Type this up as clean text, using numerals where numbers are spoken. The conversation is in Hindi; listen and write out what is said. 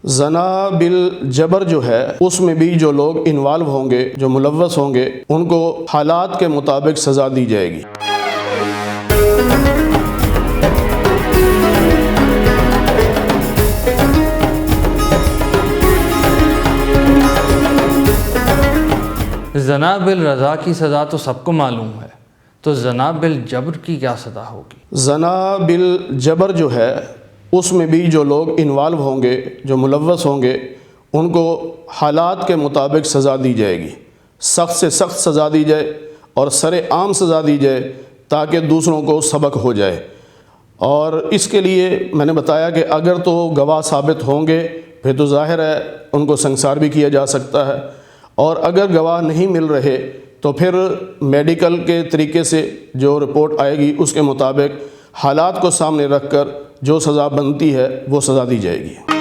जना बिल जबर जो है उसमें भी जो लोग इन्वॉल्व होंगे, जो मुलव्वस होंगे, उनको हालात के मुताबिक सज़ा दी जाएगी। जना बिल रज़ा की सज़ा तो सबको मालूम है, तो जना बिल जबर की क्या सज़ा होगी? जना बिल जबर जो है उसमें भी जो लोग इन्वॉल्व होंगे, जो मुलव्वस होंगे, उनको हालात के मुताबिक सज़ा दी जाएगी। सख्त से सख्त सज़ा दी जाए और सरेआम सज़ा दी जाए ताकि दूसरों को सबक हो जाए। और इसके लिए मैंने बताया कि अगर तो गवाह साबित होंगे फिर तो ज़ाहिर है उनको संसार भी किया जा सकता है, और अगर गवाह नहीं मिल रहे तो फिर मेडिकल के तरीके से जो रिपोर्ट आएगी उसके मुताबिक हालात को सामने रखकर जो सज़ा बनती है वो सज़ा दी जाएगी।